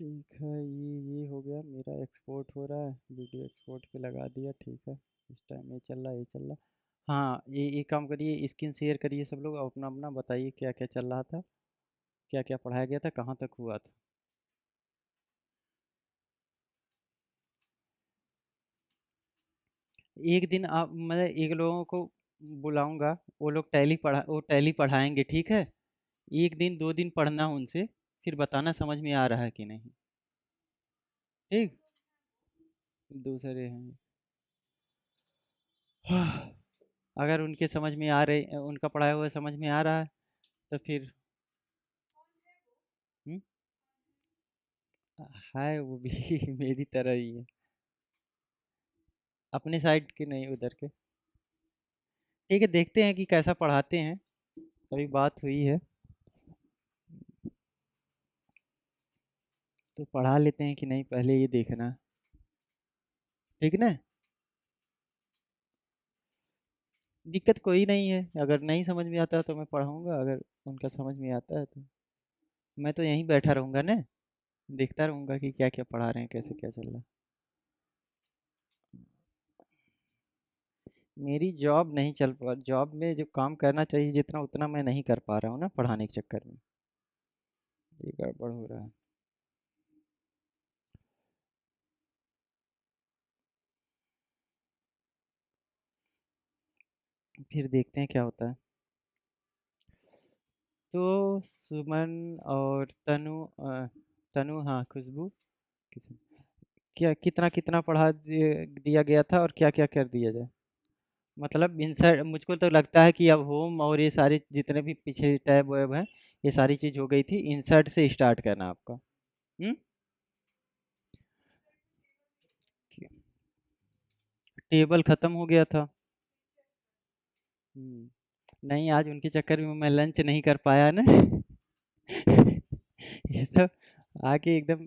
ठीक है, ये हो गया, मेरा एक्सपोर्ट हो रहा है, वीडियो एक्सपोर्ट पे लगा दिया। ठीक है, इस टाइम ये चल रहा है, ये चल रहा है। हाँ, ये काम करिए, स्क्रीन शेयर करिए सब लोग, अपना अपना बताइए क्या क्या चल रहा था, क्या क्या पढ़ाया गया था, कहाँ तक हुआ था। एक दिन आप, मैं एक लोगों को बुलाऊंगा, वो टैली पढ़ाएंगे, ठीक है। एक दिन 2 दिन पढ़ना उनसे, फिर बताना समझ में आ रहा है कि नहीं। ठीक। दूसरे हैं। अगर उनके समझ में आ रहे, उनका पढ़ाया हुआ समझ में आ रहा है, तो फिर हम्म, है वो भी मेरी तरह ही है, अपने साइड के नहीं, उधर के। ठीक है, देखते हैं कि कैसा पढ़ाते हैं। अभी बात हुई है तो पढ़ा लेते हैं कि नहीं, पहले ये देखना। ठीक ना। दिक्कत कोई नहीं है, अगर नहीं समझ में आता है तो मैं पढ़ाऊंगा, अगर उनका समझ में आता है तो मैं तो यहीं बैठा रहूंगा ना, देखता रहूंगा कि क्या क्या पढ़ा रहे हैं, कैसे क्या चल रहा है। मेरी जॉब नहीं चल पा, जॉब में जो काम करना चाहिए जितना, उतना मैं नहीं कर पा रहा हूँ ना, पढ़ाने के चक्कर में ये गड़बड़ हो रहा है। फिर देखते हैं क्या होता है। तो सुमन और तनु, हाँ, खुशबू, किस, क्या कितना कितना दिया गया था और क्या क्या कर दिया जाए। मतलब इंसर्ट, मुझको तो लगता है कि अब होम और ये सारे जितने भी पीछे टैब वैब हैं, ये सारी चीज़ हो गई थी, इंसर्ट से स्टार्ट करना आपका। हम्म। टेबल खत्म हो गया था। नहीं, आज उनके चक्कर में मैं लंच नहीं कर पाया ना ये तो आके एकदम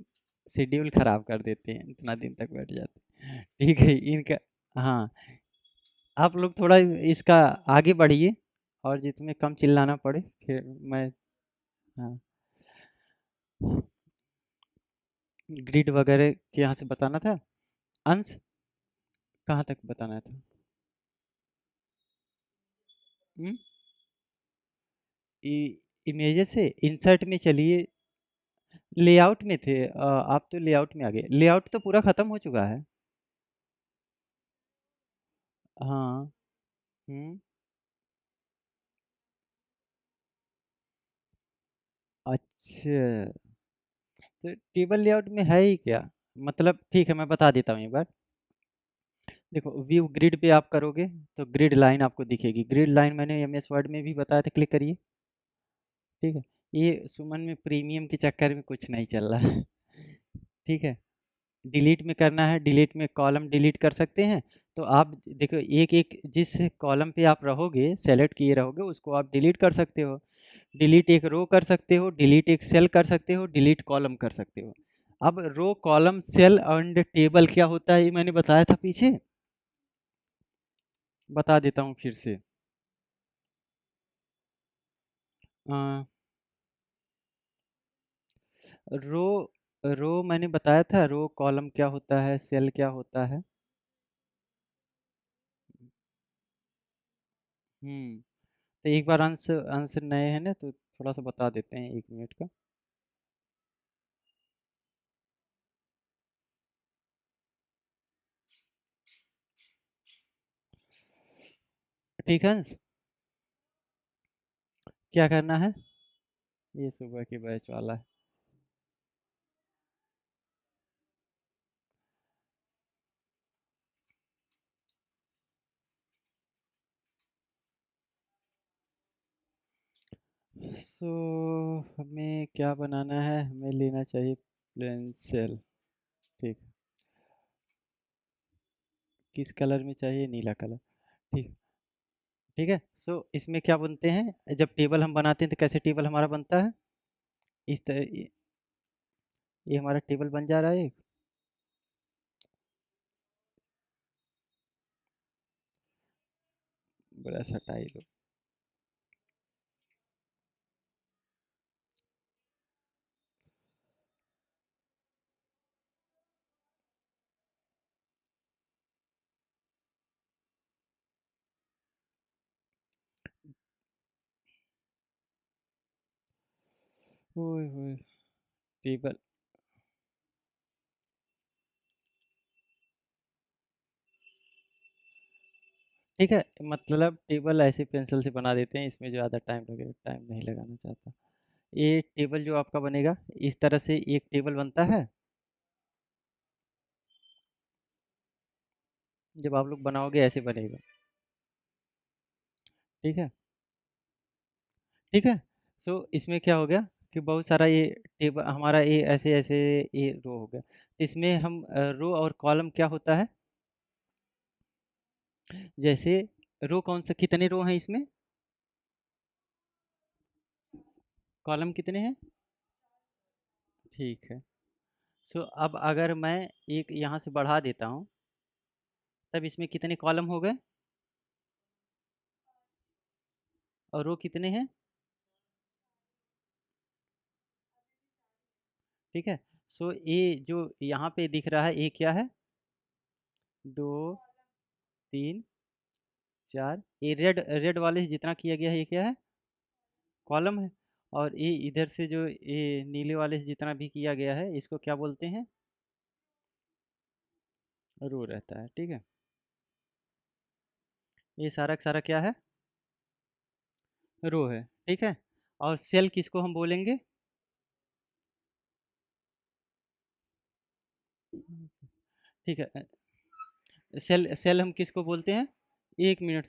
शेड्यूल खराब कर देते हैं, इतना दिन तक बैठ जाते हैं। ठीक है इनका। हाँ, आप लोग थोड़ा इसका आगे बढ़िए, और जिसमें कम चिल्लाना पड़े, फिर मैं। हाँ, ग्रिड वगैरह के यहाँ से बताना था। अंश, कहाँ तक बताना था। हम्म। इमेजेस से इंसर्ट में चलिए, लेआउट में थे, आप तो लेआउट में आ गए, लेआउट तो पूरा खत्म हो चुका है। हाँ। हम्म। अच्छा, तो टेबल लेआउट में है ही क्या, मतलब ठीक है, मैं बता देता हूँ एक बार। देखो, व्यू ग्रिड पे आप करोगे तो ग्रिड लाइन आपको दिखेगी, ग्रिड लाइन मैंने एम एस वर्ड में भी बताया था, क्लिक करिए। ठीक है, ये सुमन में प्रीमियम के चक्कर में कुछ नहीं चल रहा है। ठीक है, डिलीट में करना है, डिलीट में कॉलम डिलीट कर सकते हैं। तो आप देखो, एक एक जिस कॉलम पे आप रहोगे, सेलेक्ट किए रहोगे, उसको आप डिलीट कर सकते हो। डिलीट एक रो कर सकते हो, डिलीट एक सेल कर सकते हो, डिलीट कॉलम कर सकते हो। अब row column cell and table क्या होता है, ये मैंने बताया था पीछे, बता देता हूँ फिर से। रो रो मैंने बताया था, रो कॉलम क्या होता है, सेल क्या होता है। हम्म। तो एक बार आंसर आंसर नए हैं ना, तो थोड़ा सा बता देते हैं, 1 मिनट का। ठीक है अंश, क्या करना है, ये सुबह की बैच वाला है। सो हमें क्या बनाना है, हमें लेना चाहिए प्लेन सेल। ठीक, किस कलर में चाहिए, नीला कलर। ठीक। ठीक है, सो इसमें क्या बनते हैं, जब टेबल हम बनाते हैं तो कैसे टेबल हमारा बनता है, इस तरह ये हमारा टेबल बन जा रहा है एक। बड़ा सा टाइल। ओए होए टेबल। ठीक है, मतलब टेबल ऐसे पेंसिल से बना देते हैं, इसमें ज़्यादा टाइम लगेगा, टाइम नहीं लगाना चाहता। ये टेबल जो आपका बनेगा, इस तरह से एक टेबल बनता है। जब आप लोग बनाओगे ऐसे बनेगा। ठीक है। ठीक है। सो इसमें क्या हो गया कि बहुत सारा ये टेबल हमारा, ये ऐसे ऐसे ये रो हो गया। इसमें हम रो और कॉलम क्या होता है, जैसे रो कौन सा, कितने रो हैं इसमें, कॉलम कितने हैं? ठीक है। सो अब अगर मैं एक यहाँ से बढ़ा देता हूँ, तब इसमें कितने कॉलम हो गए और रो कितने हैं? ठीक है। सो ये जो यहाँ पे दिख रहा है, ये क्या है? 2, 3, 4, ये रेड रेड वाले से जितना किया गया है ये क्या है? कॉलम है। और ये इधर से जो ये नीले वाले से जितना भी किया गया है, इसको क्या बोलते हैं? रो रहता है। ठीक है। ये सारा का सारा क्या है? रो है। ठीक है। और सेल किसको हम बोलेंगे? ठीक है। सेल सेल हम किसको बोलते हैं? एक मिनट।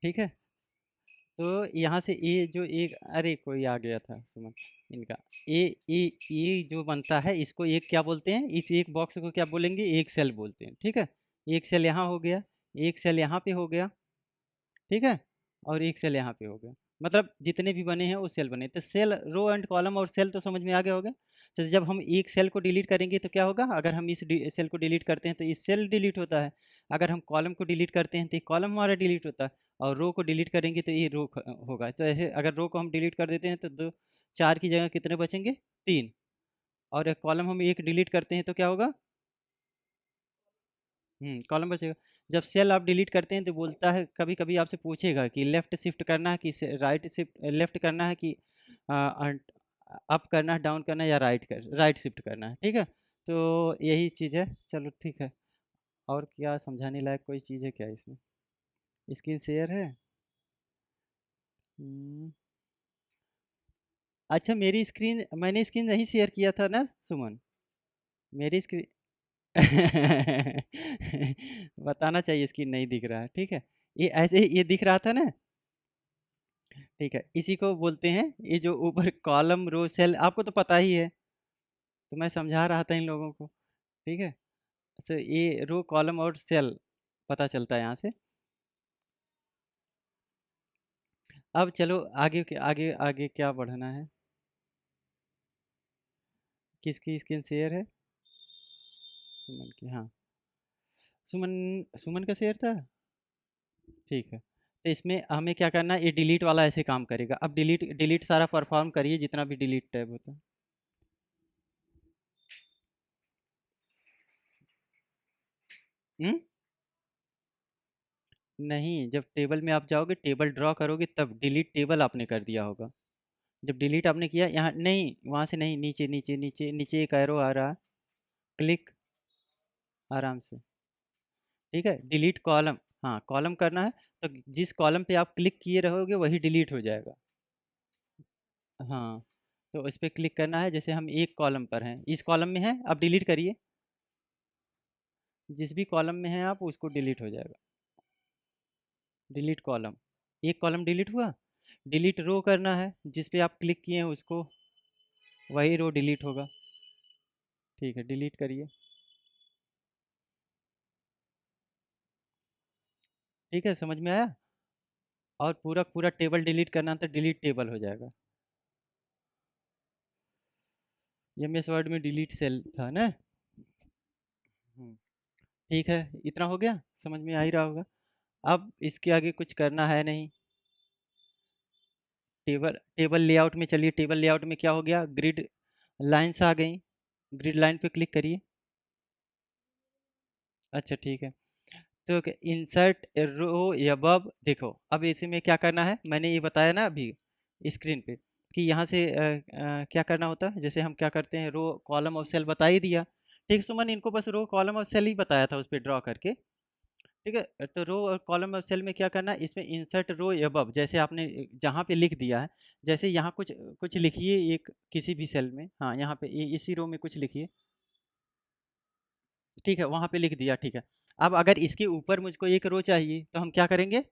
ठीक है। तो यहाँ से ये जो एक, अरे कोई आ गया था सुमन, इनका ये जो बनता है, इसको एक क्या बोलते हैं, इस एक बॉक्स को क्या बोलेंगे? एक सेल बोलते हैं। ठीक है। एक सेल यहाँ हो गया, एक सेल यहाँ पे हो गया। ठीक है। और एक सेल यहाँ पे हो गया। मतलब जितने भी बने हैं वो सेल बने, तो सेल, रो एंड कॉलम और सेल तो समझ में आ गया होगा। तो जब हम एक सेल को डिलीट करेंगे तो क्या होगा? अगर हम इस सेल को डिलीट करते हैं तो इस सेल डिलीट होता है। अगर हम कॉलम को डिलीट करते हैं तो ये कॉलम हमारा डिलीट होता है। और रो को डिलीट करेंगे तो ये रो होगा। तो ऐसे अगर रो को हम डिलीट कर देते हैं तो दो 4 की जगह कितने बचेंगे? 3। और एक कॉलम हम एक डिलीट करते हैं तो क्या होगा? कॉलम बचेगा। जब सेल आप डिलीट करते हैं तो बोलता है, कभी-कभी आपसे पूछेगा कि लेफ्ट शिफ्ट करना है कि राइट शिफ्ट, लेफ्ट करना है कि अप करना है, डाउन करना है या राइट शिफ्ट करना है, ठीक है? तो यही चीज़ है। चलो ठीक है। और क्या समझाने लायक कोई चीज़ है क्या इसमें? स्क्रीन शेयर है? हम्म, अच्छा, मेरी स्क्रीन, मैंने स्क्रीन नहीं शेयर किया था ना सुमन? मेरी स्क्रीन बताना चाहिए स्क्रीन नहीं दिख रहा है, ठीक है? ये ऐसे ही ये दिख रहा था ना? ठीक है, इसी को बोलते हैं, ये जो ऊपर कॉलम रो सेल आपको तो पता ही है, तो मैं समझा रहा था इन लोगों को, ठीक है? सो ये रो कॉलम और सेल पता चलता है यहाँ से। अब चलो आगे आगे आगे क्या बढ़ना है? किसकी स्क्रीन शेयर है? सुमन की, हाँ। सुमन, सुमन का शेयर था? ठीक है। तो इसमें हमें क्या करना है, ये डिलीट वाला ऐसे काम करेगा। अब डिलीट डिलीट सारा परफॉर्म करिए जितना भी डिलीट टैब होता है। हम्म? नहीं, जब टेबल में आप जाओगे, टेबल ड्रॉ करोगे, तब डिलीट टेबल आपने कर दिया होगा। जब डिलीट आपने किया, यहाँ नहीं, वहाँ से नहीं, नीचे नीचे नीचे नीचे एक एरो आ रहा है, क्लिक, आराम से, ठीक है? डिलीट कॉलम, हाँ कॉलम करना है। तो जिस कॉलम पे आप क्लिक किए रहोगे वही डिलीट हो जाएगा। हाँ, तो इस पे क्लिक करना है, जैसे हम एक कॉलम पर हैं, इस कॉलम में हैं, अब डिलीट करिए। जिस भी कॉलम में हैं आप, उसको डिलीट हो जाएगा। डिलीट कॉलम, एक कॉलम डिलीट हुआ। डिलीट रो करना है, जिस पे आप क्लिक किए हैं उसको, वही रो डिलीट होगा। ठीक है, डिलीट करिए। ठीक है, समझ में आया? और पूरा पूरा टेबल डिलीट करना तो डिलीट टेबल हो जाएगा। एमएस वर्ड में डिलीट सेल था ना? हम्म, ठीक है, इतना हो गया, समझ में आ ही रहा होगा। अब इसके आगे कुछ करना है नहीं। टेबल टेबल लेआउट में चलिए। टेबल लेआउट में क्या हो गया, ग्रिड लाइंस आ गई। ग्रिड लाइन पे क्लिक करिए। अच्छा ठीक है। तो इंसर्ट रो अबव, देखो अब इसी में क्या करना है, मैंने ये बताया ना अभी स्क्रीन पे, कि यहाँ से क्या करना होता है। जैसे हम क्या करते हैं, रो कॉलम और सेल बता ही दिया। ठीक सुमन, इनको बस रो कॉलम और सेल ही बताया था उस पर ड्रॉ करके। ठीक है, तो रो और कॉलम और सेल में क्या करना है, इसमें इंसर्ट रो अबव, जैसे आपने जहाँ पे लिख दिया है, जैसे यहाँ कुछ कुछ लिखिए एक किसी भी सेल में, हाँ यहाँ पे इसी रो में कुछ लिखिए। ठीक है, वहाँ पे लिख दिया, ठीक है। अब अगर इसके ऊपर मुझको एक रो चाहिए तो हम क्या करेंगे,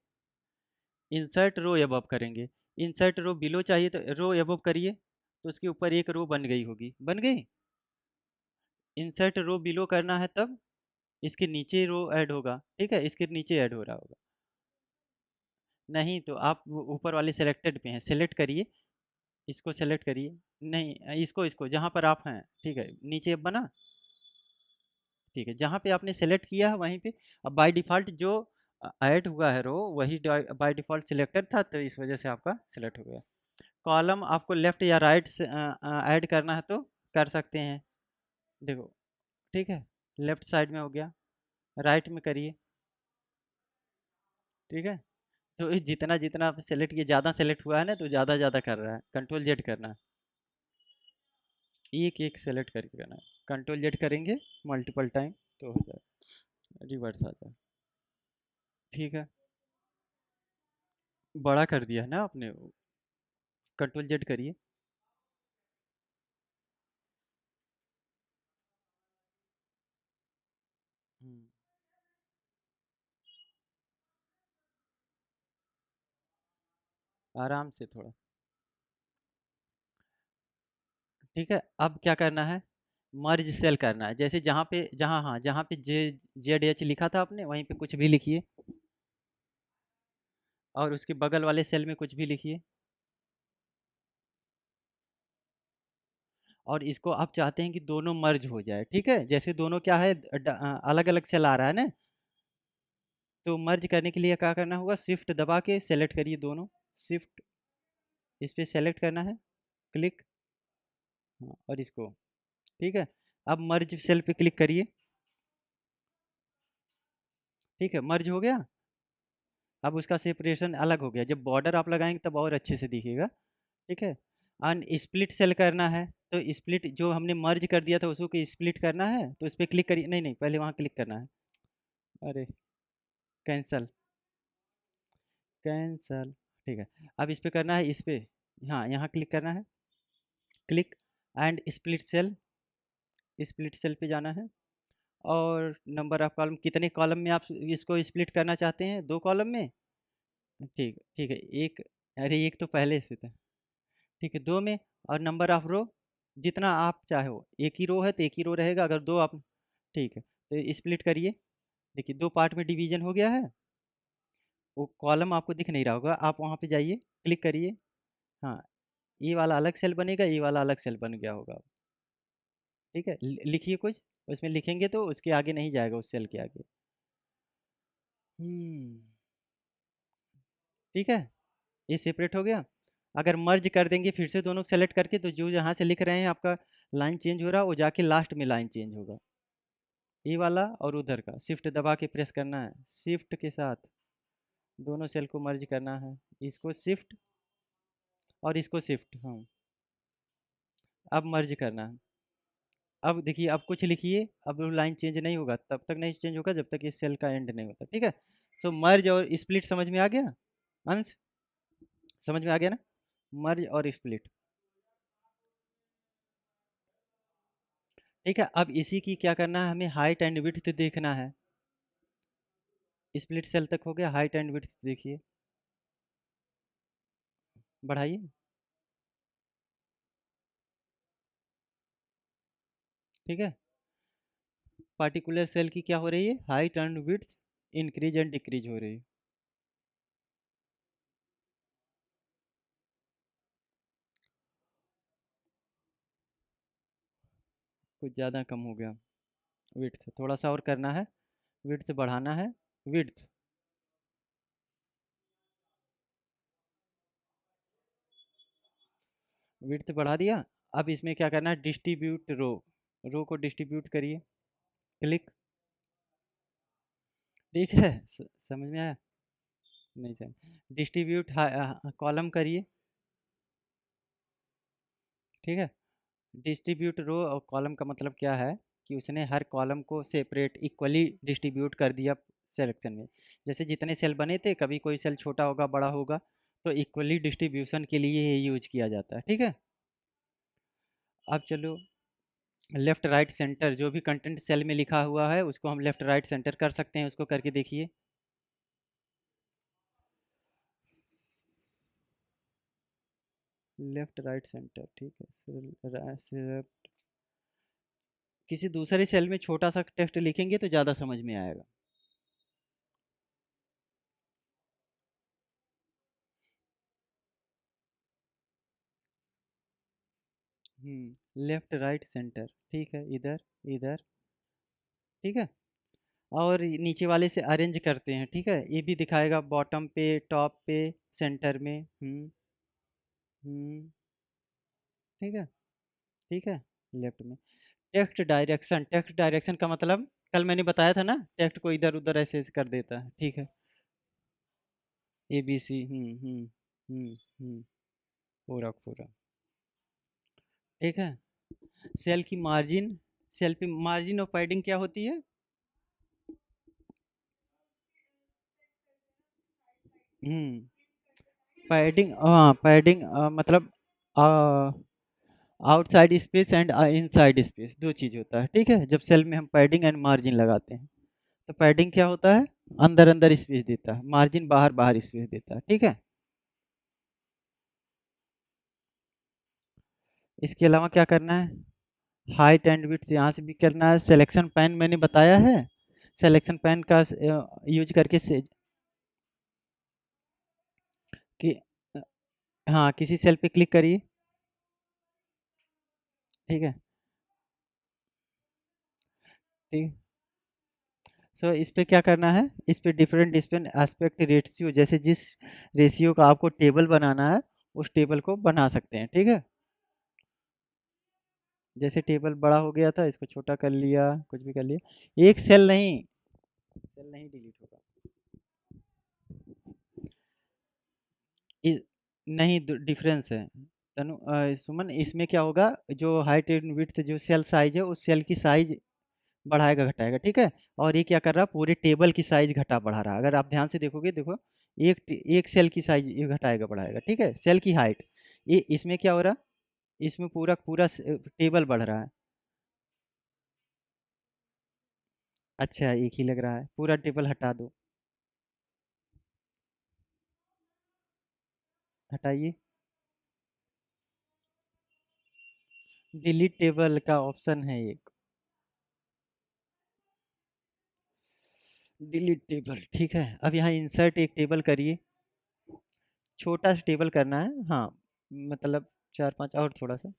इंसर्ट रो अबव करेंगे। इंसर्ट रो बिलो चाहिए तो रो अबव करिए, तो उसके ऊपर एक रो बन गई होगी, बन गई। इंसर्ट रो बिलो करना है तब इसके नीचे रो ऐड होगा, ठीक है, इसके नीचे ऐड हो रहा होगा। नहीं तो आप ऊपर वाले सेलेक्टेड पे हैं, सेलेक्ट करिए, इसको सेलेक्ट करिए। नहीं, इसको इसको जहाँ पर आप हैं, ठीक है, नीचे बना। ठीक है, जहाँ पे आपने सेलेक्ट किया है वहीं पे। अब बाय डिफ़ॉल्ट जो ऐड हुआ है रो, वही बाय डिफ़ॉल्ट सिलेक्टेड था, तो इस वजह से आपका सेलेक्ट हो गया। कॉलम आपको लेफ़्ट या राइट से ऐड करना है तो कर सकते हैं। देखो, ठीक है, लेफ़्ट साइड में हो गया, राइट में करिए, ठीक है। तो ये जितना जितना आप सेलेक्ट किए, ज़्यादा सेलेक्ट हुआ है ना, तो ज़्यादा ज़्यादा कर रहा है, कंट्रोल जेड करना है। एक एक सेलेक्ट करके करना है, कंट्रोल जेड करेंगे मल्टीपल टाइम तो हो जाए, रिवर्स आ जाए। ठीक है, बड़ा कर दिया है ना आपने, कंट्रोल जेड करिए। हम्म, आराम से थोड़ा। ठीक है, अब क्या करना है, मर्ज सेल करना है। जैसे जहाँ पे, जहाँ, हाँ जहाँ पे जे जेड एच लिखा था आपने, वहीं पे कुछ भी लिखिए, और उसके बगल वाले सेल में कुछ भी लिखिए। और इसको आप चाहते हैं कि दोनों मर्ज हो जाए, ठीक है, जैसे दोनों क्या है, अलग अलग सेल आ रहा है ना, तो मर्ज करने के लिए क्या करना होगा, शिफ्ट दबा के सेलेक्ट करिए दोनों। शिफ्ट, इस पे सेलेक्ट करना है, क्लिक, हाँ, और इसको, ठीक है। अब मर्ज सेल पे क्लिक करिए, ठीक है, मर्ज हो गया। अब उसका सेपरेशन अलग हो गया, जब बॉर्डर आप लगाएंगे तब और अच्छे से दिखेगा, ठीक है। अन स्प्लिट सेल करना है, तो स्प्लिट जो हमने मर्ज कर दिया था उसको स्प्लिट करना है, तो इस पर क्लिक करिए, नहीं नहीं पहले वहाँ क्लिक करना है, अरे कैंसल, कैंसल, ठीक है। अब इस पे करना है, इस पे, हाँ यहाँ क्लिक करना है, क्लिक एंड स्प्लिट सेल पे जाना है, और नंबर ऑफ कॉलम, कितने कॉलम में आप इसको स्प्लिट करना चाहते हैं, 2 कॉलम में, ठीक ठीक है, एक, अरे एक तो पहले से था, ठीक है, 2 में, और नंबर ऑफ रो जितना आप चाहो, एक ही रो है तो एक ही रो रहेगा, अगर 2 आप, ठीक है, तो स्प्लिट करिए, देखिए 2 पार्ट में डिवीजन हो गया है, वो कॉलम आपको दिख नहीं रहा होगा, आप वहाँ पे जाइए, क्लिक करिए, हाँ, ये वाला अलग सेल बनेगा, ये वाला अलग सेल बन गया होगा, ठीक है, लिखिए कुछ, उसमें लिखेंगे तो उसके आगे नहीं जाएगा, उस सेल के आगे, हम्म, ठीक है, ये सेपरेट हो गया। अगर मर्ज कर देंगे फिर से दोनों सेलेक्ट करके, तो जो यहाँ से लिख रहे हैं आपका लाइन चेंज हो रहा है, वो जाके लास्ट में लाइन चेंज होगा, ये वाला और उधर का, शिफ्ट दबा के प्रेस करना है, शिफ्ट के साथ दोनों सेल को मर्ज करना है, इसको शिफ्ट और इसको शिफ्ट, हाँ, अब मर्ज करना है। अब देखिए, अब कुछ लिखिए, अब लाइन चेंज नहीं होगा, तब तक नहीं चेंज होगा जब तक इस सेल का एंड नहीं होता, ठीक है। सो मर्ज और स्प्लिट समझ में आ गया, अंश समझ में आ गया ना, मर्ज और स्प्लिट, ठीक है। अब इसी की क्या करना है, हमें हाइट एंड विड्थ देखना है, स्प्लिट सेल तक हो गया, हाइट एंड विड्थ देखिए, बढ़ाइए, ठीक है। पार्टिकुलर सेल की क्या हो रही है, height and width increase and decrease हो रही है, कुछ ज़्यादा कम हो गया, विड्थ थोड़ा सा और करना है, विड्थ बढ़ाना है, विड्थ, विड्थ बढ़ा दिया। अब इसमें क्या करना है, डिस्ट्रीब्यूट रो, रो को डिस्ट्रीब्यूट करिए, क्लिक, ठीक है, समझ में आया, नहीं समझ, डिस्ट्रीब्यूट कॉलम करिए, ठीक है। डिस्ट्रीब्यूट रो और कॉलम का मतलब क्या है, कि उसने हर कॉलम को सेपरेट इक्वली डिस्ट्रीब्यूट कर दिया सिलेक्शन में, जैसे जितने सेल बने थे, कभी कोई सेल छोटा होगा बड़ा होगा, तो इक्वली डिस्ट्रीब्यूशन के लिए ये यूज किया जाता है, ठीक है। अब चलो, लेफ्ट राइट सेंटर, जो भी कंटेंट सेल में लिखा हुआ है उसको हम लेफ्ट राइट सेंटर कर सकते हैं, उसको करके देखिए, लेफ्ट राइट सेंटर, ठीक है, सिर्फ किसी दूसरे सेल में छोटा सा टेक्स्ट लिखेंगे तो ज़्यादा समझ में आएगा, लेफ्ट राइट सेंटर, ठीक है, इधर, इधर, ठीक है। और नीचे वाले से अरेंज करते हैं, ठीक है, ये भी दिखाएगा बॉटम पे, टॉप पे, सेंटर में, हम्म, ठीक है, ठीक है, लेफ्ट में। टेक्स्ट डायरेक्शन का मतलब कल मैंने बताया था ना, टेक्स्ट को इधर उधर ऐसे ऐसे कर देता है, ठीक है, ए बी सी, पूरा पूरा, ठीक है। सेल की मार्जिन, सेल पे मार्जिन और पैडिंग क्या होती है, पैडिंग, हाँ पैडिंग, मतलब outside space and inside space, दो चीज़ होता है, ठीक है, जब सेल में हम पैडिंग एंड मार्जिन लगाते हैं, तो पैडिंग क्या होता है, अंदर अंदर स्पेस देता है, मार्जिन बाहर बाहर स्पेस देता है, ठीक है। इसके अलावा क्या करना है, हाइट एंड विड्थ यहाँ से भी करना है, सिलेक्शन पैन मैंने बताया है, सिलेक्शन पैन का यूज करके से, कि हाँ किसी सेल पे क्लिक करिए, ठीक है, ठीक, सो इस पे क्या करना है, इस पे डिफरेंट डिफरेंट एस्पेक्ट रेशियो, जैसे जिस रेशियो का आपको टेबल बनाना है उस टेबल को बना सकते हैं, ठीक है। जैसे टेबल बड़ा हो गया था, इसको छोटा कर लिया, कुछ भी कर लिया, एक सेल नहीं डिलीट होगा। इ- नहीं, डिफरेंस है। सुमन, इसमें क्या होगा, जो हाइट एंड विड्थ जो सेल साइज है, उस सेल की साइज बढ़ाएगा घटाएगा, ठीक है। और ये क्या कर रहा है, पूरे टेबल की साइज घटा बढ़ा रहा है। अगर आप ध्यान से देखोगे, देखो, एक सेल की साइज ये घटाएगा बढ़ाएगा, ठीक है, सेल की हाइट। ये इसमें क्या हो रहा है, इसमें पूरा पूरा टेबल बढ़ रहा है। अच्छा, एक ही लग रहा है, पूरा टेबल हटा दो। हटाइए। डिलीट टेबल का ऑप्शन है एक। डिलीट टेबल, ठीक है। अब यहाँ इंसर्ट एक टेबल करिए। छोटा सा टेबल करना है, हाँ। मतलब चार पांच और थोड़ा सा,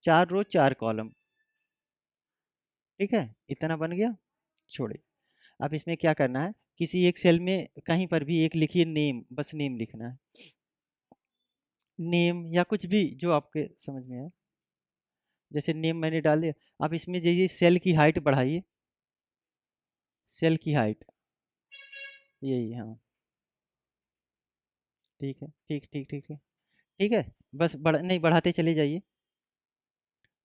4 रो 4 कॉलम, ठीक है। इतना बन गया। छोड़िए। अब इसमें क्या करना है, किसी एक सेल में कहीं पर भी एक लिखिए नेम, बस नेम लिखना है। नेम या कुछ भी जो आपके समझ में आए। जैसे नेम मैंने डाल दिया। अब इसमें जाइए, सेल की हाइट बढ़ाइए। सेल की हाइट, यही, हाँ। ठीक है, ठीक ठीक ठीक है। ठीक है। बस नहीं, बढ़ाते चले जाइए।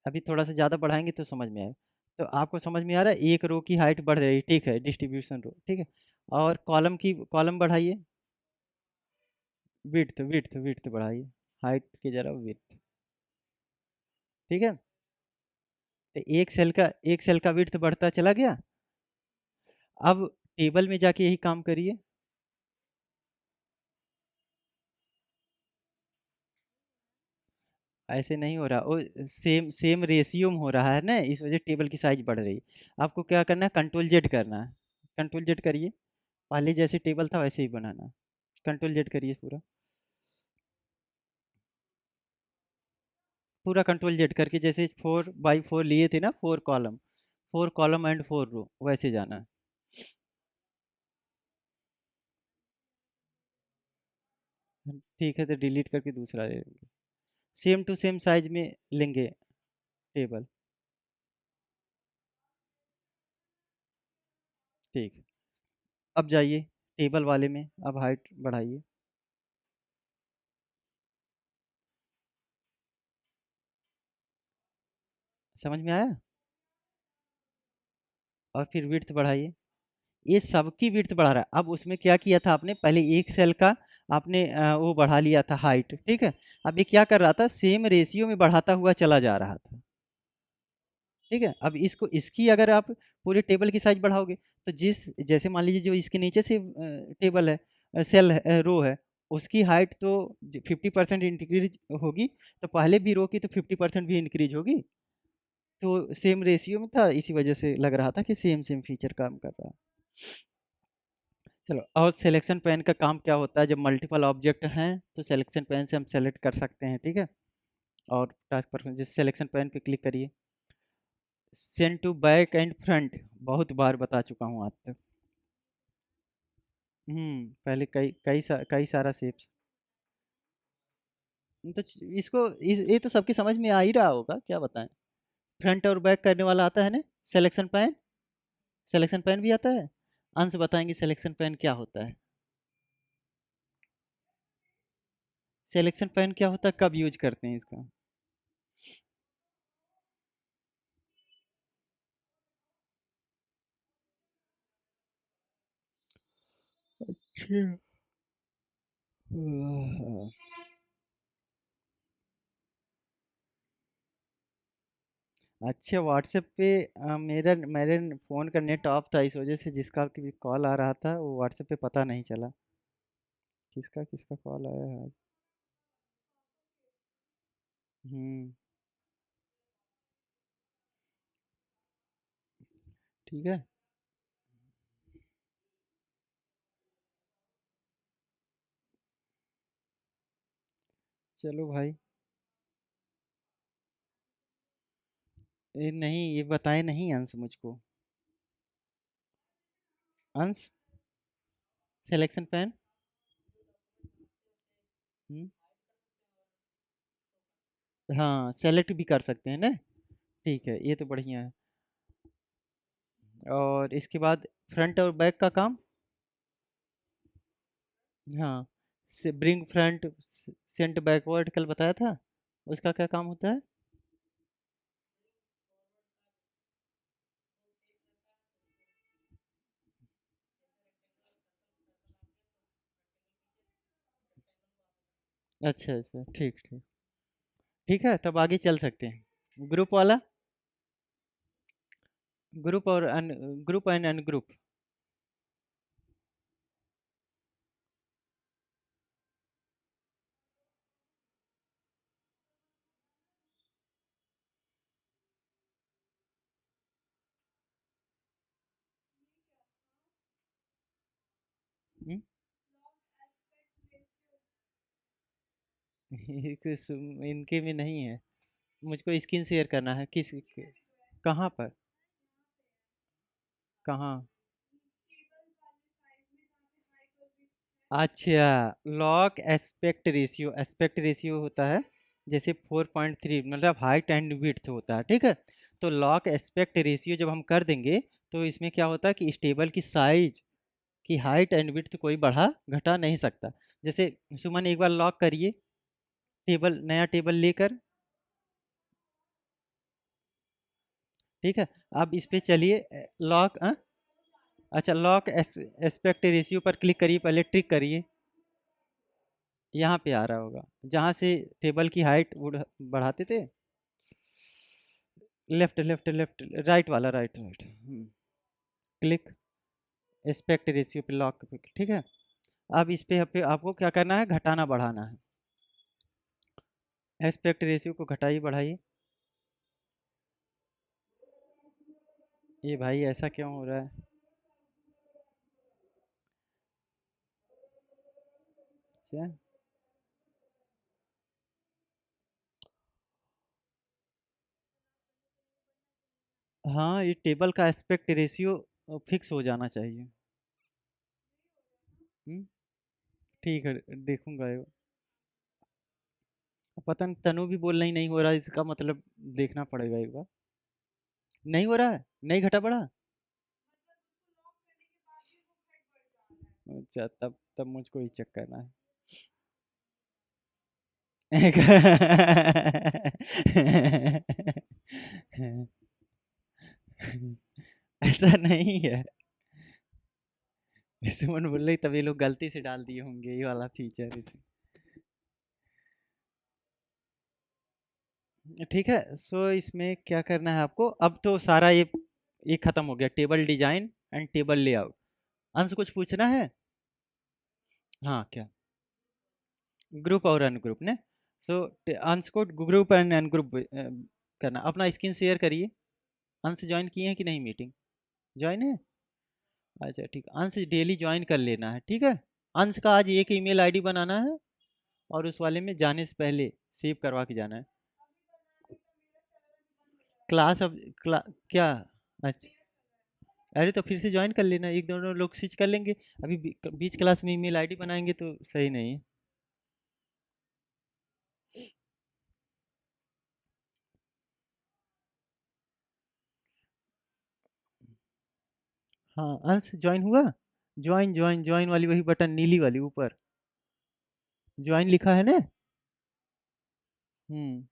अभी थोड़ा सा ज़्यादा बढ़ाएंगे तो समझ में आएगा। तो आपको समझ में आ रहा है, एक रो की हाइट बढ़ रही है, ठीक है, डिस्ट्रीब्यूशन रो, ठीक है। और कॉलम बढ़ाइए। विड्थ विड्थ विड्थ बढ़ाइए। हाइट की जरा विड्थ, ठीक है। तो एक सेल का विड्थ बढ़ता चला गया। अब टेबल में जाके यही काम करिए। ऐसे नहीं हो रहा, वो सेम सेम रेशियो में हो रहा है ना, इस वजह टेबल की साइज बढ़ रही है। आपको क्या करना है, कंट्रोल जेड करना है। कंट्रोल जेड करिए। पहले जैसे टेबल था वैसे ही बनाना है। कंट्रोल जेड करिए पूरा। पूरा कंट्रोल जेड करके, जैसे 4 बाई 4 लिए थे ना, 4 कॉलम, 4 कॉलम एंड 4 रो, वैसे जाना है। ठीक है, तो डिलीट करके दूसरा ले लेंगे। सेम टू सेम साइज में लेंगे टेबल। ठीक है। अब जाइए टेबल वाले में, अब हाइट बढ़ाइए। समझ में आया। और फिर विड्थ बढ़ाइए। ये सबकी विड्थ बढ़ा रहा है। अब उसमें क्या किया था आपने, पहले एक सेल का आपने वो बढ़ा लिया था हाइट, ठीक है। अब ये क्या कर रहा था, सेम रेशियो में बढ़ाता हुआ चला जा रहा था, ठीक है। अब इसको इसकी अगर आप पूरे टेबल की साइज बढ़ाओगे, तो जैसे मान लीजिए जो इसके नीचे से टेबल है, सेल है, रो है, उसकी हाइट तो 50% इंक्रीज होगी। तो पहले भी रो की तो 50% भी इंक्रीज होगी। तो सेम रेशियो में था, इसी वजह से लग रहा था कि सेम सेम फीचर काम कर रहा है। चलो, और सिलेक्शन पैन का काम क्या होता है, जब मल्टीपल ऑब्जेक्ट हैं तो सिलेक्शन पैन से हम सेलेक्ट कर सकते हैं, ठीक है। और टास्क पर जिस सिलेक्शन पैन पे क्लिक करिए। Send to back and front बहुत बार बता चुका हूँ आज तक। पहले कई सारा शेप्स। तो ये तो सबकी समझ में आ ही रहा होगा, क्या बताएं। फ्रंट और बैक करने वाला आता है ना, सिलेक्शन पैन। सिलेक्शन पैन भी आता है। अंश बताएंगे सिलेक्शन पैन क्या होता है। सिलेक्शन पैन क्या होता है, कब यूज करते हैं इसका। अच्छा। अच्छा, व्हाट्सएप पे मेरा मेरे फ़ोन का नेट ऑफ था, इस वजह से जिसका भी कॉल आ रहा था वो व्हाट्सएप पे पता नहीं चला। किसका किसका कॉल आया है आज। हम्म। ठीक है। चलो भाई। ये नहीं, ये बताए नहीं अंश मुझको। अंश, सिलेक्शन पैन। हम्म। हाँ, सेलेक्ट भी कर सकते हैं ना? ठीक है, ये तो बढ़िया है। और इसके बाद फ्रंट और बैक का काम? हाँ, से ब्रिंग फ्रंट, सेंट बैकवर्ड कल बताया था, उसका क्या काम होता है? अच्छा अच्छा, ठीक ठीक। ठीक है, तब आगे चल सकते हैं। ग्रुप वाला? ग्रुप और अन ग्रुप एंड अनग्रुप। हम्म? ये कुछ इनके में नहीं है। मुझको स्क्रीन शेयर करना है किस? कहाँ पर? कहाँ? अच्छा, lock aspect ratio, aspect ratio होता है जैसे 4.3, मतलब हाइट एंड विड्थ होता है, ठीक है? तो लॉक एस्पेक्ट रेशियो जब हम कर देंगे, तो इसमें क्या होता है कि स्टेबल की साइज की हाइट एंड विड्थ कोई बढ़ा घटा नहीं सकता। जैसे सुमन एक बार लॉक करिए, टेबल, नया टेबल लेकर। ठीक है, अब इस पे चलिए, लॉक, अच्छा, लॉक एस्पेक्ट रेशियो पर क्लिक करिए, पहले ट्रिक करिए। यहाँ पे आ रहा होगा जहाँ से टेबल की हाइट बढ़ाते थे। लेफ्ट लेफ्ट लेफ्ट, राइट वाला, right right. Click aspect ratio पे, लॉक पे, ठीक है? अब इस पे आपको क्या करना है, घटाना बढ़ाना है। एस्पेक्ट रेशियो को घटाइए बढ़ाइए। ये भाई ऐसा क्यों हो रहा है? अच्छा, हाँ, ये टेबल का एस्पेक्ट रेशियो फिक्स हो जाना चाहिए। हम्म, ठीक है, देखूंगा ये। पता नहीं, तनु भी बोल रही नहीं हो रहा, इसका मतलब देखना पड़ेगा एक बार। नहीं हो रहा है, नहीं घटा पड़ा। अच्छा, तब मुझको ही चेक करना है। ऐसा नहीं है। सुमन बोल रही, तभी लोग गलती से डाल दिए होंगे ये वाला फीचर इसे। ठीक है, सो इसमें क्या करना है आपको, अब तो सारा ये खत्म हो गया, table design and table layout. अंश कुछ पूछना है? हाँ, क्या? ग्रुप और अनग्रुप ने, सो अंश को ग्रुप एंड अनग्रुप करना। अपना स्क्रीन शेयर करिए। अंश ज्वाइन किए हैं कि नहीं मीटिंग? ज्वाइन है? अच्छा ठीक, अंश डेली ज्वाइन कर लेना है, ठीक है? अंश का आज एक ईमेल आईडी बनाना है, और उस वाले में जाने से पहले सेव करवा के जाना है। क्लास अब क्या? अच्छा, अरे तो फिर से ज्वाइन कर लेना, एक दोनों लोग स्विच कर लेंगे। अभी बीच क्लास में ईमेल आईडी बनाएंगे तो सही नहीं है। हाँ, अंश ज्वाइन हुआ? ज्वाइन ज्वाइन ज्वाइन वाली वही बटन, नीली वाली ऊपर ज्वाइन लिखा है ना? हम्म।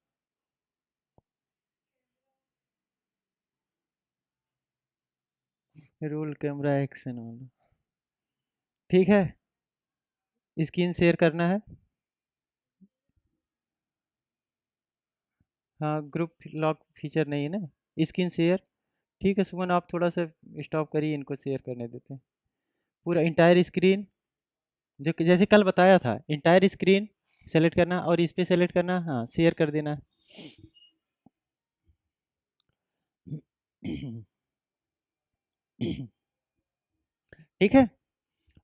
रोल कैमरा एक्शन वाला, ठीक है? स्क्रीन शेयर करना है। हाँ, ग्रुप लॉक फीचर नहीं है ना? Screen share. ठीक है सुमन, आप थोड़ा सा स्टॉप करिए, इनको शेयर करने देते हैं। पूरा इंटायर स्क्रीन, जो कि जैसे कल बताया था, इंटायर स्क्रीन सेलेक्ट करना और इस पे सेलेक्ट करना, हाँ, शेयर कर देना। ठीक है,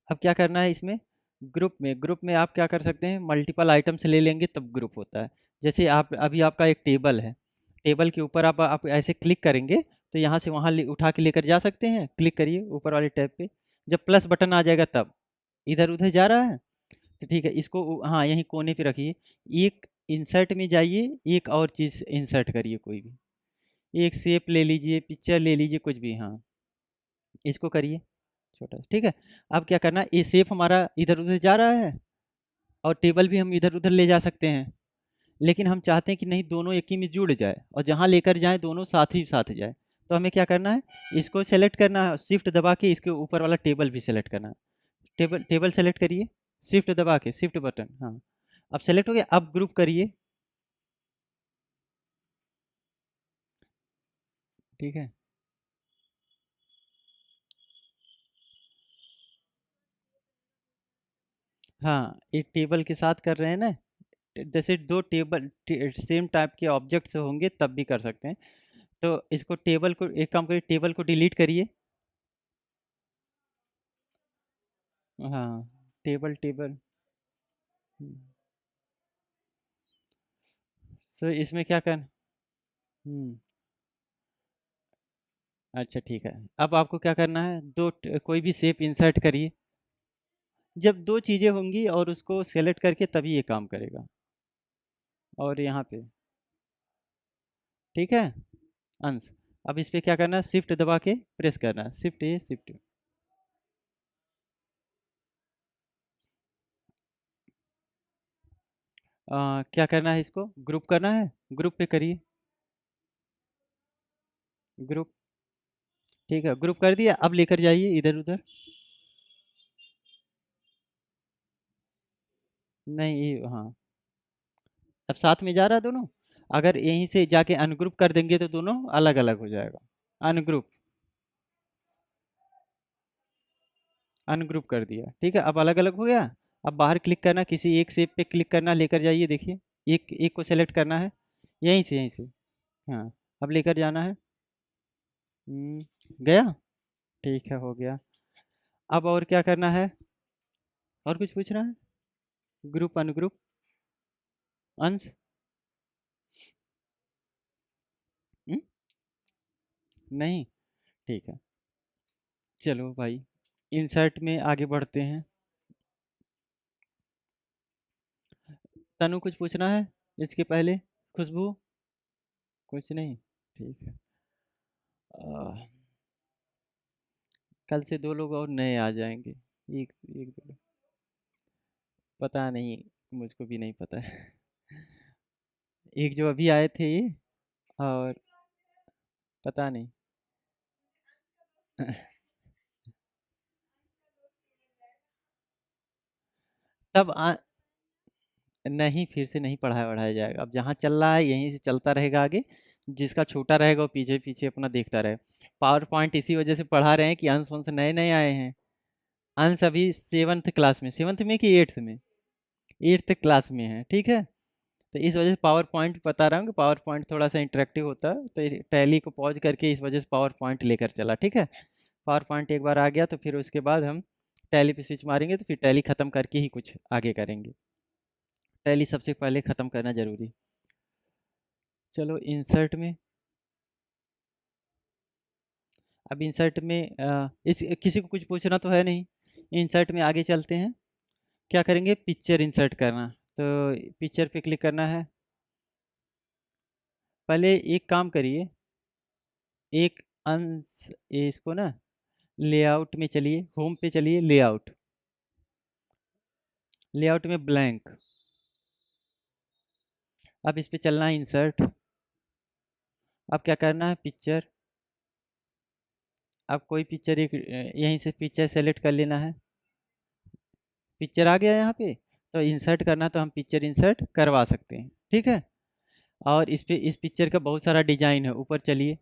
अब क्या करना है इसमें, ग्रुप में आप क्या कर सकते हैं, मल्टीपल आइटम्स ले लेंगे तब ग्रुप होता है। जैसे आप अभी, आपका एक टेबल है, टेबल के ऊपर आप ऐसे क्लिक करेंगे तो यहाँ से वहाँ उठा के लेकर जा सकते हैं। क्लिक करिए ऊपर वाले टैब पे, जब प्लस बटन आ जाएगा तब। इधर उधर जा रहा है तो ठीक है, इसको हाँ, यहीं कोने पे रखिए। एक इंसर्ट में जाइए, एक और चीज़ इंसर्ट करिए कोई भी। एक शेप ले लीजिए, पिक्चर ले लीजिए, कुछ भी, हाँ। इसको करिए छोटा सा, ठीक है। अब क्या करना है, ये शेप हमारा इधर-उधर जा रहा है और टेबल भी हम इधर-उधर ले जा सकते हैं। लेकिन हम चाहते हैं कि नहीं, दोनों एक ही में जुड़ जाए और जहाँ लेकर जाएँ दोनों साथ ही साथ जाए। तो हमें क्या करना है, इसको सेलेक्ट करना है, शिफ्ट दबा के इसके ऊपर वाला टेबल भी सेलेक्ट करना है। टेबल टेबल सेलेक्ट करिए, शिफ्ट दबा के, शिफ्ट बटन, हाँ। अब सेलेक्ट हो गया, अब ग्रुप करिए, ठीक है। हाँ, एक टेबल के साथ कर रहे हैं ना, जैसे 2 टेबल सेम टाइप के ऑब्जेक्ट्स होंगे तब भी कर सकते हैं। तो इसको टेबल को, एक काम करिए, टेबल को डिलीट करिए। हाँ, टेबल टेबल। सो इसमें क्या कर, हम्म, अच्छा ठीक है। अब आपको क्या करना है, कोई भी शेप इंसर्ट करिए। जब दो चीज़ें होंगी और उसको सेलेक्ट करके तभी ये काम करेगा। और यहाँ पे, ठीक है, अंश। अब इस पे क्या करना है, शिफ्ट दबा के प्रेस करना है, शिफ्ट ए शिफ्ट। क्या करना है, इसको ग्रुप करना है, ग्रुप पे करिए, ग्रुप, ठीक है, ग्रुप कर दिया। अब लेकर जाइए इधर उधर, नहीं ये, हाँ, अब साथ में जा रहा है दोनों। अगर यहीं से जाके अनग्रुप कर देंगे तो दोनों अलग अलग हो जाएगा। अनग्रुप, अनग्रुप कर दिया, ठीक है, अब अलग अलग हो गया। अब बाहर क्लिक करना, किसी एक शेप पे क्लिक करना, लेकर जाइए, देखिए, एक एक को सेलेक्ट करना है, यहीं से, हाँ। अब लेकर जाना है, गया, ठीक है, हो गया। अब और क्या करना है, और कुछ पूछना है, ग्रुप अनग्रुप, अंश, हम्म, नहीं, ठीक है, चलो भाई, इंसर्ट में आगे बढ़ते हैं। तनु कुछ पूछना है इसके पहले, खुशबू, कुछ नहीं, ठीक है। आ, कल से 2 लोग और नए आ जाएंगे, एक एक दो लोग। पता नहीं, मुझको भी नहीं पता है। एक जो अभी आए थे ये, और पता नहीं। तब नहीं, फिर से नहीं पढ़ाया वढ़ाया जाएगा, अब जहाँ चल रहा है यहीं से चलता रहेगा आगे। जिसका छोटा रहेगा वो पीछे पीछे अपना देखता रहे। पावर पॉइंट इसी वजह से पढ़ा रहे हैं कि अंश वंश नए नए आए हैं। अंश अभी 7th क्लास में, 7th में कि 8th में, 8th क्लास में है, ठीक है। तो इस वजह से पावर पॉइंट बता रहा हूँ कि पावर पॉइंट थोड़ा सा इंटरेक्टिव होता है, तो टैली को पॉज करके इस वजह से पावर पॉइंट लेकर चला, ठीक है। पावर पॉइंट एक बार आ गया तो फिर उसके बाद हम टैली पे स्विच मारेंगे, तो फिर टैली ख़त्म करके ही कुछ आगे करेंगे। टैली सबसे पहले ख़त्म करना ज़रूरी। चलो इंसर्ट में, अब इंसर्ट में इस किसी को कुछ पूछना तो है नहीं। इंसर्ट में आगे चलते हैं, क्या करेंगे, पिक्चर इंसर्ट करना। तो पिक्चर पे क्लिक करना है। पहले एक काम करिए, एक अंश, इसको ना, लेआउट में चलिए, होम पे चलिए, लेआउट, लेआउट में ब्लैंक। अब इस पे चलना है इंसर्ट। अब क्या करना है, पिक्चर। अब कोई पिक्चर एक यहीं से पिक्चर सेलेक्ट कर लेना है। पिक्चर आ गया यहाँ पे, तो इंसर्ट करना तो हम पिक्चर इंसर्ट करवा सकते हैं, ठीक है। और इस पे, इस पिक्चर का बहुत सारा डिजाइन है, ऊपर चलिए,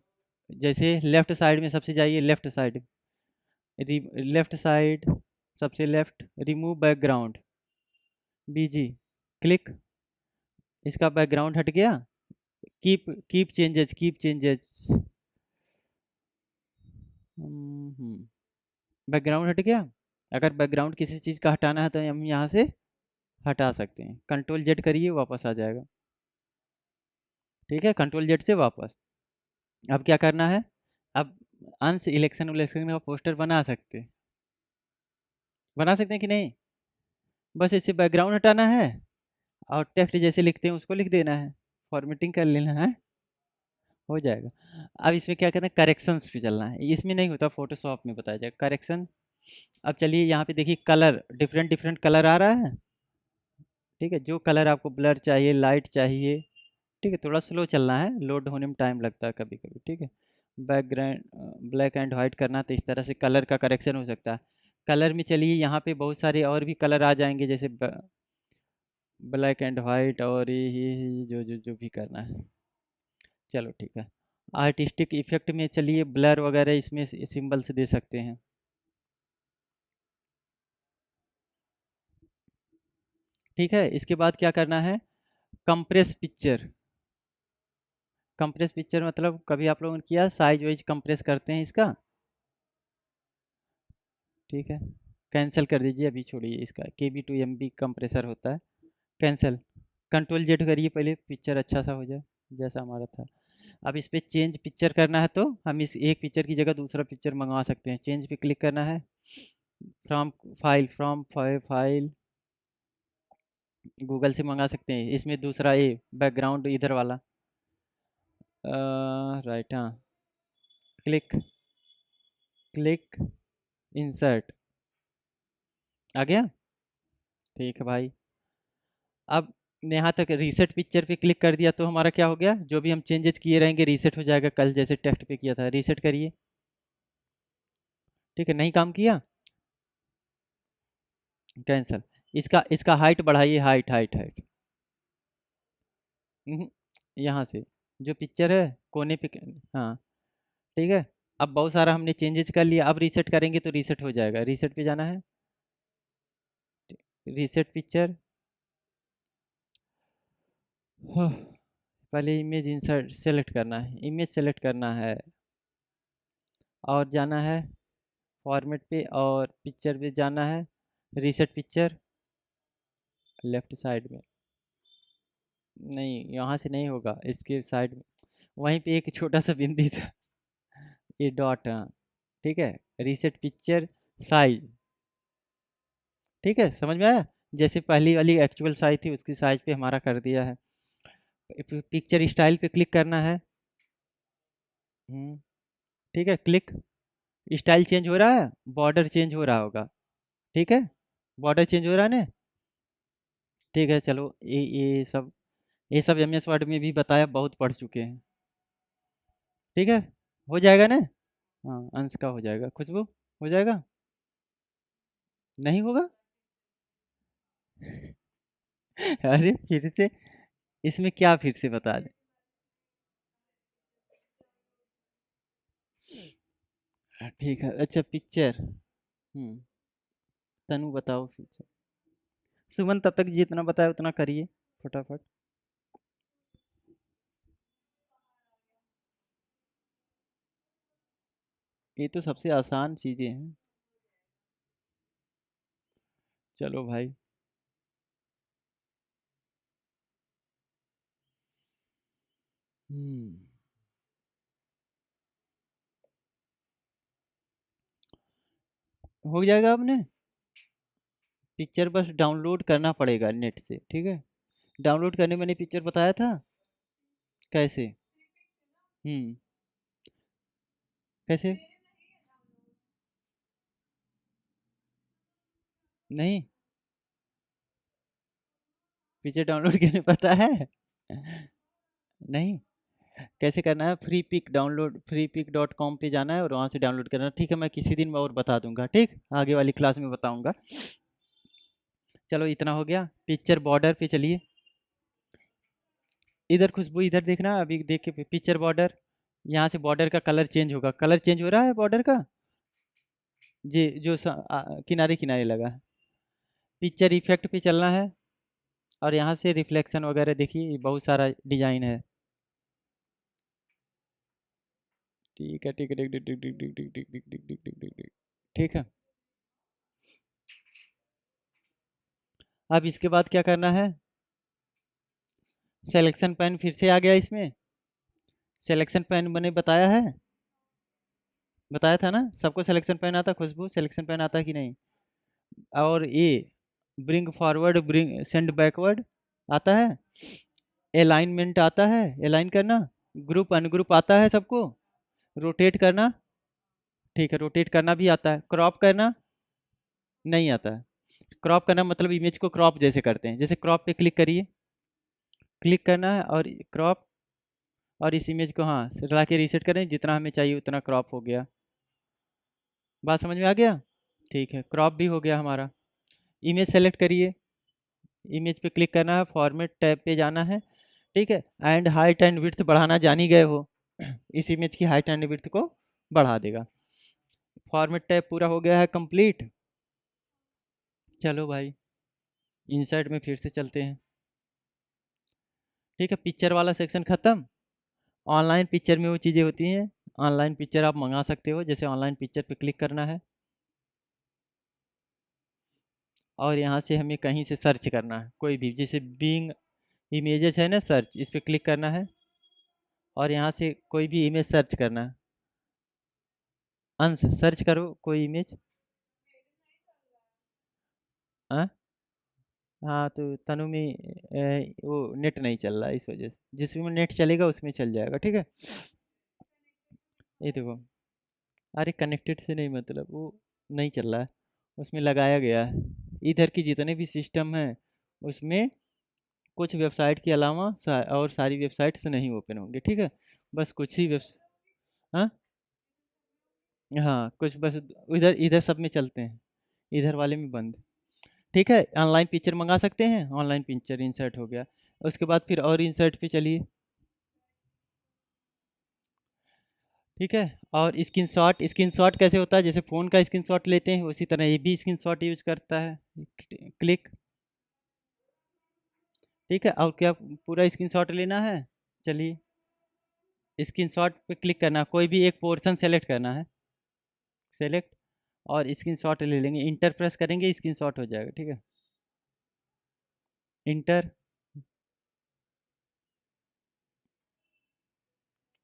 जैसे लेफ्ट साइड में सबसे जाइए, लेफ्ट साइड, लेफ्ट साइड, सबसे लेफ्ट, रिमूव बैकग्राउंड, बीजी, क्लिक, इसका बैकग्राउंड हट गया। Keep keep changes, keep changes, background हट गया। अगर बैकग्राउंड किसी चीज़ का हटाना है तो हम यहाँ से हटा सकते हैं, कंट्रोल जेड करिए, वापस आ जाएगा, ठीक है, कंट्रोल जेड से वापस। अब क्या करना है, अब अंश इलेक्शन उलेक्शन का पोस्टर बना सकते हैं कि नहीं, बस इसे बैकग्राउंड हटाना है। और टेक्स्ट जैसे लिखते हैं उसको लिख देना है, फॉर्मेटिंग कर लेना है, हो जाएगा। अब इसमें क्या करना है, करेक्शंस पे चलना है, इसमें नहीं होता, फोटोशॉप में बताया जाएगा करेक्शन। अब चलिए यहाँ पे देखिए, कलर डिफरेंट डिफरेंट कलर आ रहा है, ठीक है, जो कलर आपको ब्लर चाहिए, लाइट चाहिए, ठीक है, थोड़ा स्लो चलना है, लोड होने में टाइम लगता है कभी कभी, ठीक है। बैकग्राउंड ब्लैक एंड वाइट करना है, तो इस तरह से कलर का करेक्शन हो सकता है। कलर में चलिए यहाँ पे बहुत सारे और भी कलर आ जाएंगे, जैसे ब्लैक एंड वाइट, और ये जो जो जो भी करना है, चलो ठीक है। आर्टिस्टिक इफेक्ट में चलिए ब्लर वगैरह इसमें सिंबल से दे सकते हैं, ठीक है। इसके बाद क्या करना है, कंप्रेस पिक्चर। कंप्रेस पिक्चर मतलब कभी आप लोगों ने किया, साइज वाइज कंप्रेस करते हैं इसका, ठीक है। कैंसिल कर दीजिए, अभी छोड़िए इसका, KB to MB कंप्रेसर होता है, कैंसिल। कंट्रोल Z करिए पहले, पिक्चर अच्छा सा हो जाए जैसा हमारा था। अब इस पे चेंज पिक्चर करना है, तो हम इस एक पिक्चर की जगह दूसरा पिक्चर मंगवा सकते हैं, चेंज पे क्लिक करना है, फ्रॉम फाइल गूगल से मंगा सकते हैं, इसमें दूसरा ये बैकग्राउंड इधर वाला, राइट, हाँ, क्लिक क्लिक इंसर्ट, आ गया, ठीक है भाई। अब यहाँ तक रीसेट पिक्चर पे क्लिक कर दिया, तो हमारा क्या हो गया, जो भी हम चेंजेस किए रहेंगे रीसेट हो जाएगा, कल जैसे टेक्स्ट पे किया था, रीसेट करिए, ठीक है, नहीं काम किया, कैंसिल। इसका इसका हाइट बढ़ाइए, हाइट हाइट हाइट, यहाँ से जो पिक्चर है कोने पे, हाँ, ठीक है। अब बहुत सारा हमने चेंजेस कर लिया, अब रीसेट करेंगे तो रीसेट हो जाएगा, रीसेट पे जाना है, रीसेट पिक्चर, पहले इमेज इंसर्ट सेलेक्ट करना है, इमेज सेलेक्ट करना है, और जाना है फॉर्मेट पे, और पिक्चर पे जाना है, रीसेट पिक्चर, लेफ्ट साइड में, नहीं यहाँ से नहीं होगा, इसके साइड में, वहीं पे एक छोटा सा बिंदी था, ये डॉट, हाँ, ठीक है, रीसेट पिक्चर साइज, ठीक है, समझ में आया, जैसे पहली वाली एक्चुअल साइज थी उसकी साइज पे हमारा कर दिया है। पिक्चर स्टाइल पे क्लिक करना है, ठीक है, क्लिक, स्टाइल चेंज हो रहा है, बॉर्डर चेंज हो रहा होगा, ठीक है, बॉर्डर चेंज हो रहा है ना, ठीक है, चलो ये सब MS वर्ड में भी बताया, बहुत पढ़ चुके हैं, ठीक है, हो जाएगा ना, हाँ, अंश का हो जाएगा, खुशबू हो जाएगा, नहीं होगा, अरे फिर से, इसमें क्या फिर से बता दें, ठीक है, अच्छा पिक्चर, तनु बताओ फिर से, सुमन तब तक जितना बताया उतना करिए फटाफट, ये तो सबसे आसान चीजें हैं, चलो भाई, हम्म हो जाएगा आपने, पिक्चर बस डाउनलोड करना पड़ेगा नेट से, ठीक है, डाउनलोड करने मैंने पिक्चर बताया था, कैसे, हम्म कैसे, नहीं, पिक्चर डाउनलोड करने पता है, नहीं, कैसे करना है, freepik.com पे जाना है और वहाँ से डाउनलोड करना है, ठीक है, मैं किसी दिन और बता दूंगा, ठीक, आगे वाली क्लास में बताऊंगा। चलो इतना हो गया, पिक्चर बॉर्डर पे चलिए, इधर खुशबू इधर देखना, अभी देख के पिक्चर बॉर्डर, यहाँ से बॉर्डर का कलर चेंज होगा, कलर चेंज हो रहा है बॉर्डर का, जी जो किनारे किनारे लगा है, पिक्चर इफेक्ट पे चलना है, और यहाँ से रिफ्लेक्शन वगैरह देखिए, बहुत सारा डिजाइन है, ठीक है, ठीक है, ठीक ठीक ठीक ठीक ठीक ठीक ठीक ठीक ठीक ठीक ठीक ठीक, ठीक है। अब इसके बाद क्या करना है, सिलेक्शन पैन फिर से आ गया इसमें, सिलेक्शन पैन मैंने बताया है, बताया था ना, सबको सिलेक्शन पैन आता, खुशबू सिलेक्शन पैन आता कि नहीं, और ये bring forward, bring send backward, आता है? अलाइनमेंट आता है, अलाइन करना? ग्रुप अनग्रुप आता है सबको? रोटेट करना? ठीक है, रोटेट करना भी आता है। क्रॉप करना? नहीं आता है। क्रॉप करना मतलब इमेज को क्रॉप जैसे करते हैं, जैसे क्रॉप पे क्लिक करिए, क्लिक करना है और क्रॉप, और इस इमेज को हाँ ला के रीसेट करें, जितना हमें चाहिए उतना क्रॉप हो गया। बात समझ में आ गया? ठीक है, क्रॉप भी हो गया हमारा। इमेज सेलेक्ट करिए, इमेज पे क्लिक करना है, फॉर्मेट टैब पे जाना है, ठीक है, एंड हाइट एंड विड्थ बढ़ाना जान ही गए हो। इस इमेज की हाइट एंड विड्थ को बढ़ा देगा। फॉर्मेट टैब पूरा हो गया है कंप्लीट। चलो भाई इंसर्ट में फिर से चलते हैं। ठीक है, पिक्चर वाला सेक्शन ख़त्म। ऑनलाइन पिक्चर में वो चीज़ें होती हैं, ऑनलाइन पिक्चर आप मंगा सकते हो, जैसे ऑनलाइन पिक्चर पे क्लिक करना है और यहाँ से हमें कहीं से सर्च करना है कोई भी, जैसे बीइंग इमेजेस है ना, सर्च, इस पर क्लिक करना है और यहाँ से कोई भी इमेज सर्च करना है। अंश सर्च करो कोई इमेज। हाँ हाँ, तो तनु में वो नेट नहीं चल रहा है, इस वजह से, जिसमें नेट चलेगा उसमें चल जाएगा, ठीक है। ये देखो, अरे कनेक्टेड से नहीं, मतलब वो नहीं चल रहा है, उसमें लगाया गया है। इधर की जितने भी सिस्टम हैं उसमें कुछ वेबसाइट के अलावा और सारी वेबसाइट्स नहीं ओपन होंगे, ठीक है। बस कुछ ही वेब, हाँ हाँ, कुछ बस इधर इधर सब में चलते हैं, इधर वाले में बंद। ठीक है, ऑनलाइन पिक्चर मंगा सकते हैं, ऑनलाइन पिक्चर इंसर्ट हो गया। उसके बाद फिर और इंसर्ट पे चलिए, ठीक है। और स्क्रीनशॉट, स्क्रीनशॉट कैसे होता है, जैसे फ़ोन का स्क्रीनशॉट लेते हैं उसी तरह ये भी स्क्रीनशॉट यूज करता है। क्लिक, ठीक है। और क्या पूरा स्क्रीनशॉट लेना है? चलिए स्क्रीनशॉट पे क्लिक करना, कोई भी एक पोर्शन सेलेक्ट करना है, सेलेक्ट, और स्क्रीनशॉट ले लेंगे, इंटर प्रेस करेंगे, स्क्रीनशॉट हो जाएगा, ठीक है। इंटर,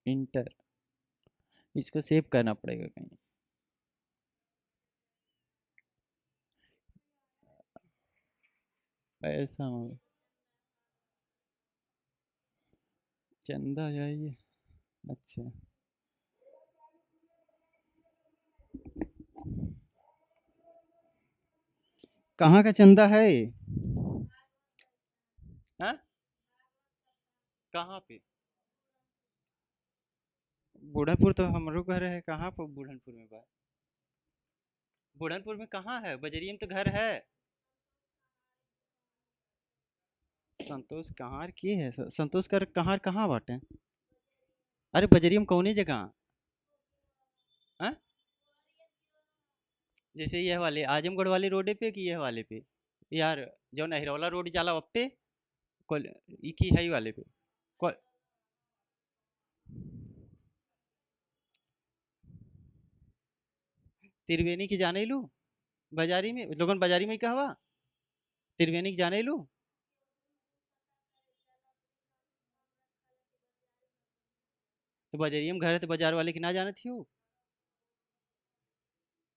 इंटर, इसको सेव करना पड़ेगा कहीं। ऐसा हो, चंदा जाइए, अच्छा कहाँ का चंदा है ये? हाँ, कहाँ पे? बुढ़नपुर तो हमरो घर है, कहाँ पर बुढ़नपुर में बात? बुढ़नपुर में कहाँ है? बजरिया में तो घर है। संतोष कहाँ की है? संतोष कर कहाँ कहाँ बाटे? अरे बजरिया में कौने जगह? हाँ, जैसे ये वाले आजमगढ़ वाले रोडे पे कि ये वाले पे? यार जो नहरौला रोड जाला वप्पे, कोल ई की है वाले पे? कोल त्रिवेणी की जाने लू, बाजारी में लोगन बाजारी में कहवा, त्रिवेणी की जाने लू। तो बजरिया में घर है तो बाजार वाले की ना जाने थी हो?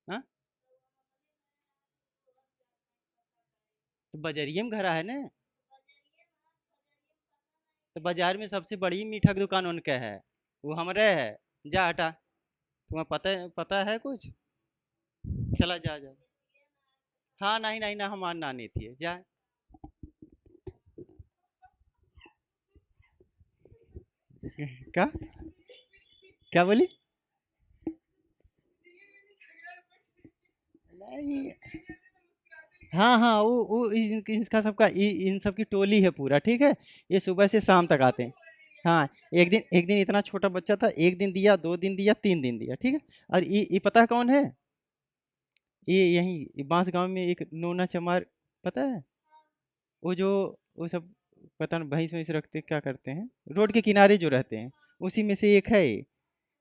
हाँ, तो बजरिया में घर है ना, तो बाजार में सबसे बड़ी मीठा की दुकान उनके है, वो हमरे है। जा हटा, तुम्हें पता है कुछ? चला जा जा। हाँ नहीं नहीं ना, हमार नानी थी जा। क्या, क्या बोली? नहीं, हाँ हाँ, वो इनका सबका इन सब की टोली है पूरा, ठीक है। ये सुबह से शाम तक आते हैं। हाँ, एक दिन इतना छोटा बच्चा था, एक दिन दिया, 2 दिन दिया, 3 दिन दिया, ठीक है। और ये पता है कौन है? ये यहीं बांस गांव में एक नोना चमार, पता है? वो जो, वो सब पता नहीं भैंस वैंस रखते क्या करते हैं, रोड के किनारे जो रहते हैं, उसी में से एक है ये।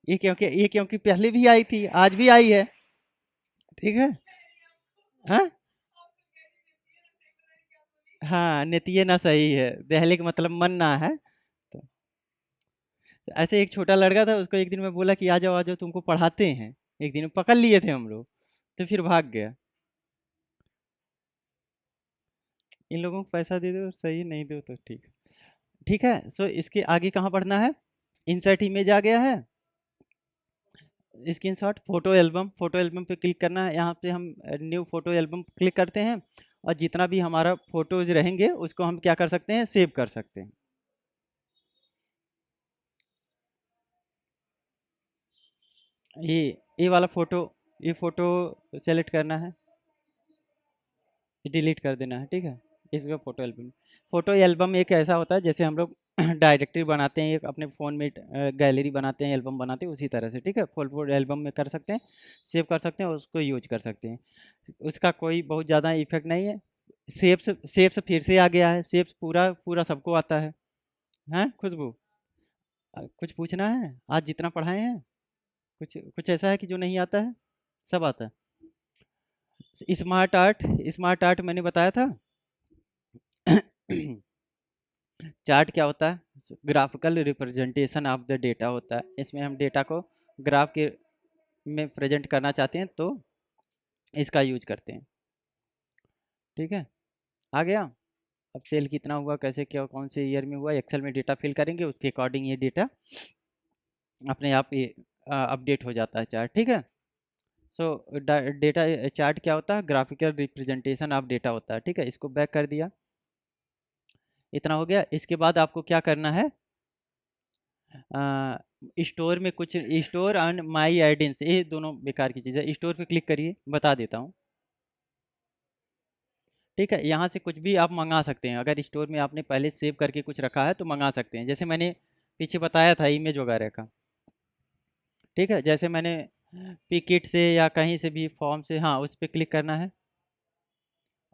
ये क्योंकि पहले भी आई थी, आज भी आई है, ठीक है। हाँ हाँ, नेतिये ना सही है, दहले का मतलब मन ना है। तो ऐसे एक छोटा लड़का था, उसको एक दिन मैं बोला कि आ जाओ तुमको पढ़ाते हैं। एक दिन पकड़ लिए थे हम लोग, तो फिर भाग गया। इन लोगों को पैसा दे दो सही, नहीं दो तो ठीक है। ठीक है, सो इसके आगे कहाँ पढ़ना है? इंसर्ट इमेज आ गया है, स्क्रीनशॉट फोटो एल्बम पे क्लिक करना है। यहाँ पे हम न्यू फोटो एल्बम क्लिक करते हैं और जितना भी हमारा फोटोज रहेंगे उसको हम क्या कर सकते हैं, सेव कर सकते हैं। ये ये वाला फोटो, ये फोटो सेलेक्ट करना है, डिलीट कर देना है। ठीक है, इसका फोटो एल्बम एक ऐसा होता है जैसे हम लोग डायरेक्टरी बनाते हैं, एक अपने फ़ोन में गैलरी बनाते हैं, एल्बम बनाते हैं, उसी तरह से। ठीक है, फोटो एल्बम में कर सकते हैं, सेव कर सकते हैं, उसको यूज कर सकते हैं। उसका कोई बहुत ज़्यादा इफेक्ट नहीं है। सेप्स फिर से आ गया है, सेप्स पूरा पूरा सबको आता है। हैं खुशबू, कुछ पूछना है? आज जितना पढ़ाए हैं कुछ कुछ ऐसा है कि जो नहीं आता है? सब आता है। स्मार्ट आर्ट, स्मार्ट आर्ट मैंने बताया था। चार्ट क्या होता है? Graphical representation of the data होता है। इसमें हम डेटा को ग्राफ के में प्रेजेंट करना चाहते हैं तो इसका यूज करते हैं। ठीक है, आ गया। अब सेल कितना हुआ, कैसे क्या, कौन से ईयर में हुआ, एक्सेल में डेटा फिल करेंगे, उसके अकॉर्डिंग ये डेटा अपने आप ये अपडेट हो जाता है चार्ट। ठीक है, सो डेटा चार्ट क्या होता है? ग्राफिकल रिप्रेजेंटेशन ऑफ डेटा होता है। ठीक है, इसको बैक कर दिया। इतना हो गया। इसके बाद आपको क्या करना है? स्टोर में कुछ, स्टोर एंड माई एडिंस, ये दोनों बेकार की चीज़ है। स्टोर पे क्लिक करिए, बता देता हूँ। ठीक है, यहाँ से कुछ भी आप मंगा सकते हैं। अगर स्टोर में आपने पहले सेव करके कुछ रखा है तो मंगा सकते हैं, जैसे मैंने पीछे बताया था इमेज वगैरह का। ठीक है, जैसे मैंने पिकिट से या कहीं से भी फॉर्म से, हाँ, उस पर क्लिक करना है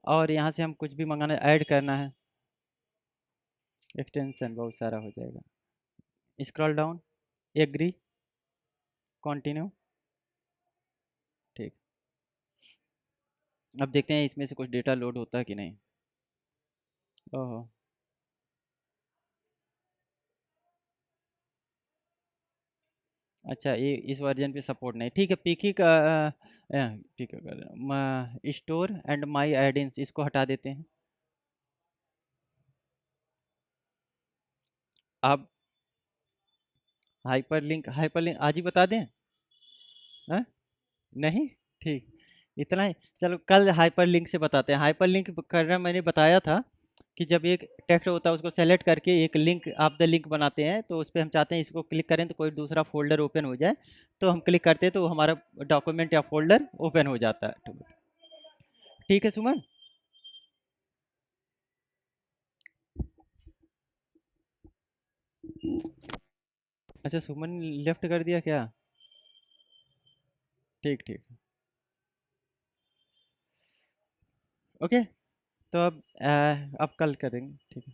और यहाँ से हम कुछ भी मंगाना, ऐड करना है। एक्सटेंशन बहुत सारा हो जाएगा। Scroll down, agree, continue. ठीक, अब देखते हैं इसमें से कुछ डेटा लोड होता है कि नहीं। ओहो, अच्छा, ये इस वर्जन पे सपोर्ट नहीं। ठीक है, पीकी का ठीक है, स्टोर एंड माई एडिंस इसको हटा देते हैं। आप हाइपरलिंक आज ही बता दें? हाँ? नहीं, ठीक, इतना ही। चलो कल हाइपरलिंक से बताते हैं। हाइपरलिंक करना मैंने बताया था कि जब एक टेक्स्ट होता है उसको सेलेक्ट करके एक लिंक, आप द लिंक बनाते हैं, तो उस पे हम चाहते हैं इसको क्लिक करें तो कोई दूसरा फ़ोल्डर ओपन हो जाए, तो हम क्लिक करते हैं तो हमारा डॉक्यूमेंट या फ़ोल्डर ओपन हो जाता है। ठीक है सुमन? अच्छा, सुमन लेफ्ट कर दिया क्या? ठीक ठीक, ओके। तो अब कल करेंगे, ठीक है।